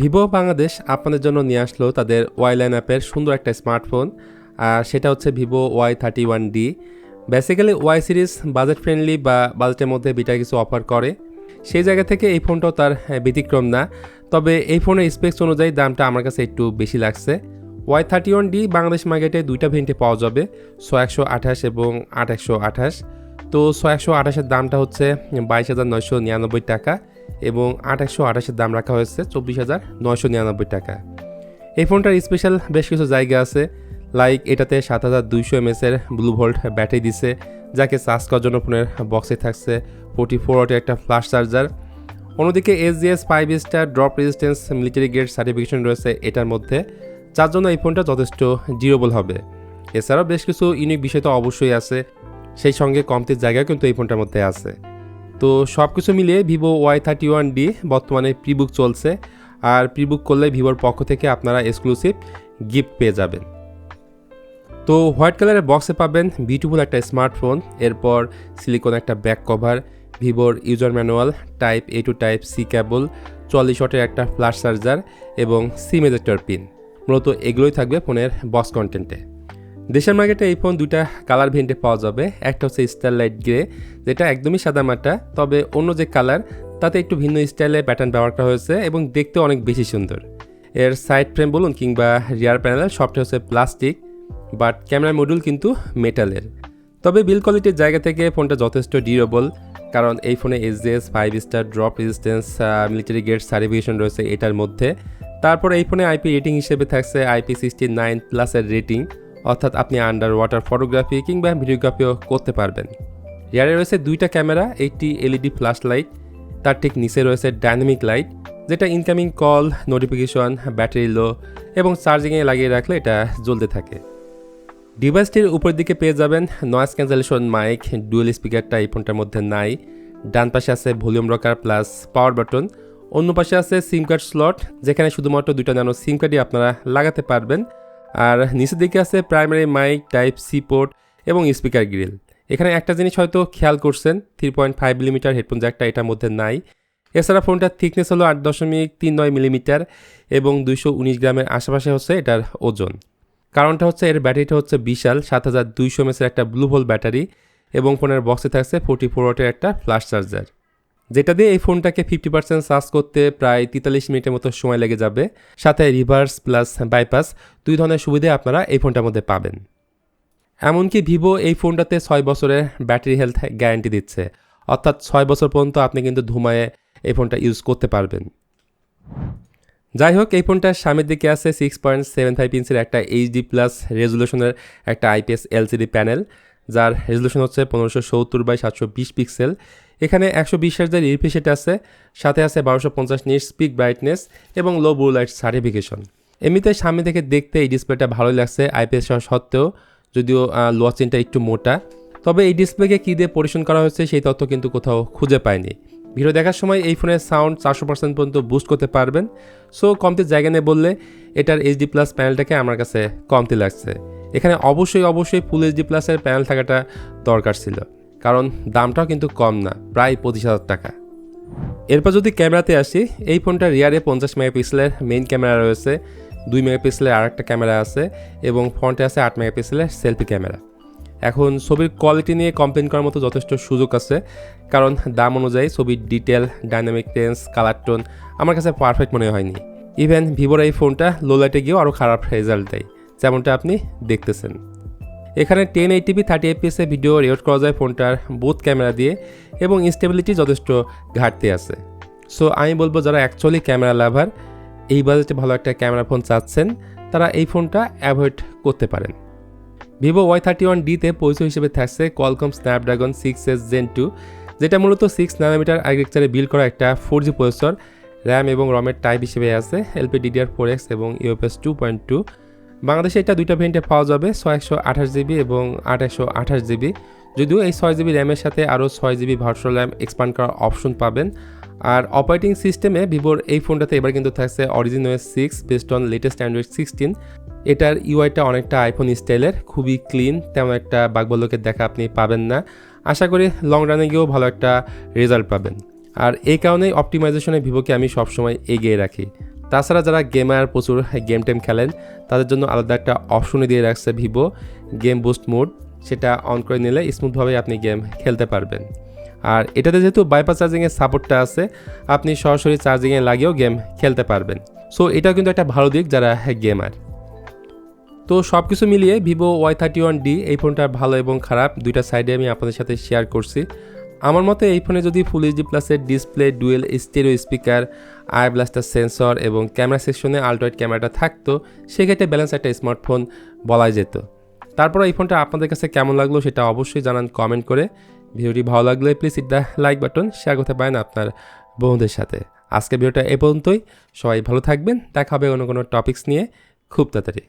Vivo Bangladesh আপনাদের জন্য নিয়ে আসলো তাদের ওয়াই লাইন অ্যাপের সুন্দর একটা স্মার্টফোন, আর সেটা হচ্ছে Vivo Y31D। Basically Y series budget friendly বা বাজেটের মধ্যে বিটা কিছু অফার করে, সেই জায়গা থেকে এই ফোনটাও তার ব্যতিক্রম না। তবে এই ফোনের স্পেক্স অনুযায়ী দামটা আমার কাছে একটু বেশি লাগছে। Y31D বাংলাদেশ মার্কেটে দুইটা ভেরিয়েন্টে পাওয়া যাবে, 6128 এবং 8128। তো 6128-এর দামটা হচ্ছে 22,999 টাকা এবং 8128-এর দাম রাখা হয়েছে 24,999 টাকা। এই ফোনটার স্পেশাল বেশ কিছু জায়গা আছে, লাইক এটাতে 7200 mAh ব্লু ভোল্ট ব্যাটারি দিছে, যাকে চার্জ করার জন্য ফোনের বক্সে থাকছে 44 ওয়াটের একটা ফ্লাশ চার্জার। অন্যদিকে SGS 5 star drop resistance military grade certification রয়েছে এটার মধ্যে, যার জন্য এই ফোনটা যথেষ্ট ডিউরেবল হবে। এছাড়াও বেশ কিছু ইউনিক বিষয় তো অবশ্যই আছে, সেই সঙ্গে কমতির জায়গা কিন্তু এই ফোনটার মধ্যে আছে। তো সব কিছু মিলিয়ে ভিভো Y31D বর্তমানে প্রিবুক চলছে, আর প্রিবুক করলে ভিভোর পক্ষ থেকে আপনারা এক্সক্লুসিভ গিফট পেয়ে যাবেন। তো হোয়াইট কালারের বক্সে পাবেন বিউটিফুল একটা স্মার্টফোন, এরপর সিলিকন একটা ব্যাক কভার, ভিভোর user manual, type A to type C cable, 40 ওয়াটের একটা ফ্ল্যাশ চার্জার এবং সিম এজেক্টর পিন। মূলত এগুলোই থাকবে ফোনের বক্স কন্টেন্টে। দেশের মার্কেটে এই ফোন দুইটা কালার ভেরিয়েন্টে পাওয়া যাবে, একটা হচ্ছে স্টারলাইট গ্রে, যেটা একদমই সাদামাটা, তবে অন্য যে কালার তাতে একটু ভিন্ন স্টাইলে প্যাটার্ন ব্যবহার করা হয়েছে এবং দেখতে অনেক বেশি সুন্দর। এর সাইড ফ্রেম বলুন কিংবা রিয়ার প্যানেল সবটা হচ্ছে প্লাস্টিক, বাট ক্যামেরা মডিউল কিন্তু মেটালের। তবে বিল কোয়ালিটির জায়গা থেকে ফোনটা যথেষ্ট ডিউরেবল, কারণ এই ফোনে SGS 5 star drop resistance military grade certification রয়েছে এটার মধ্যে। তারপর এই ফোনে IP রেটিং হিসেবে থাকছে IP69+ রেটিং, অর্থাৎ আপনি আন্ডার ওয়াটার ফটোগ্রাফি কিংবা ভিডিওগ্রাফিও করতে পারবেন। রিয়ারে রয়েছে দুইটা ক্যামেরা, একটি LED ফ্ল্যাশ লাইট, তার ঠিক নিচে রয়েছে ডাইনামিক লাইট, যেটা ইনকামিং কল, নোটিফিকেশন, ব্যাটারি লো এবং চার্জিংয়ে লাগিয়ে রাখলে এটা জ্বলতে থাকে। ডিভাইসটির উপরের দিকে পেয়ে যাবেন নয়েজ ক্যান্সেলেশন মাইক, ডুয়েল স্পিকারটা এই ফোনটার মধ্যে নাই। ডান পাশে আছে volume rocker plus power button, অন্য পাশে আছে সিম কার্ড স্লট, যেখানে শুধুমাত্র দুইটা ন্যানো সিম কার্ডই আপনারা লাগাতে পারবেন। আর নিচের দিকে আছে primary mic, type C port এবং স্পিকার গ্রিল। এখানে একটা জিনিস হয়তো খেয়াল করছেন, 3.5 মিলিমিটার হেডফোন জ্যাকটা এটার মধ্যে নাই। এছাড়া ফোনটার থিকনেস হলো 8.39 মিলিমিটার এবং 219 গ্রামের আশেপাশে হচ্ছে এটার ওজন। কারণটা হচ্ছে এর ব্যাটারিটা হচ্ছে বিশাল 7200 mAh একটা ব্লু ভোল্ট ব্যাটারি এবং ফোনের বক্সে থাকছে 44 ওয়াটের একটা ফ্ল্যাশ চার্জার, যেটা দিয়ে এই ফোনটাকে 50% চার্জ করতে প্রায় 43 মিনিটের মতো সময় লেগে যাবে। সাথে রিভার্স প্লাস বাইপাস দুই ধরনের সুবিধা আপনারা এই ফোনটার মধ্যে পাবেন। এমনকি ভিভো এই ফোনটাতে 6 বছরের ব্যাটারি হেলথ গ্যারান্টি দিচ্ছে, অর্থাৎ 6 বছর পর্যন্ত আপনি কিন্তু ধুমায়ে এই ফোনটা ইউজ করতে পারবেন। যাই হোক, এই ফোনটার সামনের দিকে আছে 6.75 ইঞ্চের একটা HD+ রেজুলেশনের একটা IPS LCD প্যানেল, যার রেজুলেশন হচ্ছে 1570x720 পিক্সেল। এখানে 120 হার্জের রিফ্রেশ রেট আছে, সাথে আছে 1250 নিটস পিক ব্রাইটনেস এবং লো ব্লু লাইট সার্টিফিকেশন। এমনিতে সামনে থেকে দেখতে এই ডিসপ্লেটা ভালোই লাগছে IPS সত্ত্বেও, যদিও লোয়া চেনটা একটু মোটা। তবে এই ডিসপ্লেকে কী দিয়ে পরিবেশন করা হয়েছে সেই তথ্য কিন্তু কোথাও খুঁজে পাইনি। ভিডিও দেখার সময় এই ফোনের সাউন্ড 400% পর্যন্ত বুস্ট করতে পারবেন। সো কমতির জায়গা নেই বললে এটার HD+ প্যানেলটাকে আমার কাছে কমতি লাগছে। এখানে অবশ্যই ফুল HD+ এর প্যানেল থাকাটা দরকার ছিল, কারণ দামটাও কিন্তু কম না, প্রায় 25,000 টাকা। এরপর যদি ক্যামেরাতে আসি, এই ফোনটার রিয়ারে 50 মেগাপিক্সেলের মেইন ক্যামেরা রয়েছে, 2 মেগাপিক্সেলের আর একটা ক্যামেরা আছে এবং ফ্রন্টে আছে 8 মেগাপিক্সেলের সেলফি ক্যামেরা। এখন ছবির কোয়ালিটি নিয়ে কমপ্লেন করার মতো যথেষ্ট সুযোগ আছে, কারণ দাম অনুযায়ী ছবির detail, dynamic range, colour tone আমার কাছে পারফেক্ট মনে হয়নি। ইভেন ভিভোর এই ফোনটা লো লাইটে গিয়েও আরও খারাপ রেজাল্ট দেয়, যেমনটা আপনি দেখতেছেন। এখানে 1080p 30fps ভিডিও রেকর্ড করা যায় ফোনটার বোথ ক্যামেরা দিয়ে এবং স্টেবিলিটি যথেষ্ট ঘাটতি আছে। সো আমি বলবো যারা অ্যাকচুয়ালি ক্যামেরা লাভার, এই বাজেটে ভালো একটা ক্যামেরা ফোন চাচ্ছেন, তারা এই ফোনটা অ্যাভয়েড করতে পারেন। ভিভো Y31D-তে পরিচয় হিসেবে থাকছে কোয়ালকম স্ন্যাপড্রাগন 6S Gen 2, যেটা মূলত 6 ন্যানোমিটার আর্কিটেকচারে বিল্ড করা একটা 4G প্রসেসর। র্যাম এবং রমের টাইপ হিসেবে আছে LPDDR4X এবং UFS 2.2। বাংলাদেশে এটা দুইটা ভেরিয়েন্টে পাওয়া যাবে, 128GB এবং 828GB। যদিও এই 6GB র্যামের সাথে আরও 6GB ভার্চুয়াল র্যাম এক্সপান্ড করার অপশন পাবেন। আর অপারেটিং সিস্টেমে ভিভোর এই ফোনটাতে এবার কিন্তু থাকছে Origin OS 6 based on latest Android 16। এটার ইউআইটা অনেকটা আইফোন স্টাইলের, খুবই ক্লিন, তেমন একটা বাগবল্যকের দেখা আপনি পাবেন না। আশা করি লং রানে গিয়েও ভালো একটা রেজাল্ট পাবেন। আর এই কারণেই অপটিমাইজেশনে ভিভোকে আমি সবসময় এগিয়ে রাখি। তাছাড়া যারা গেমার প্রচুর গেম টেম খেলেন তাদের জন্য আলাদা একটা অপশনে দিয়ে রাখছে ভিভো গেম বুস্ট মোড, সেটা অন করে নিলে স্মুথভাবে আপনি গেম খেলতে পারবেন। আর এটাতে যেহেতু বাইপাস চার্জিংয়ের সাপোর্টটা আছে, আপনি সরাসরি চার্জিংয়ে লাগিয়েও গেম খেলতে পারবেন। সো এটাও কিন্তু একটা ভালো দিক যারা গেমার। তো সব কিছু মিলিয়ে ভিভো Y31D এই ফোনটার ভালো এবং খারাপ দুইটা সাইডে আমি আপনাদের সাথে শেয়ার করছি। আমার মতে এই ফোনে যদি ফুল এইচডি প্লাসের display, dual stereo speaker, I blaster sensor এবং ক্যামেরা সেকশনে আল্ট্রাওয়াইড ক্যামেরাটা থাকতো, সেক্ষেত্রে ব্যালেন্স একটা স্মার্টফোন বলাই যেত। তারপর এই ফোনটা আপনাদের কাছে কেমন লাগলো সেটা অবশ্যই জানান কমেন্ট করে। ভিডিওটি ভালো লাগলে please it the like button, share করতে পারেন আপনার বন্ধুদের সাথে। আজকের ভিডিওটা এ পর্যন্তই, সবাই ভালো থাকবেন, দেখা হবে অন্য কোনো টপিকস নিয়ে খুব তাড়াতাড়ি।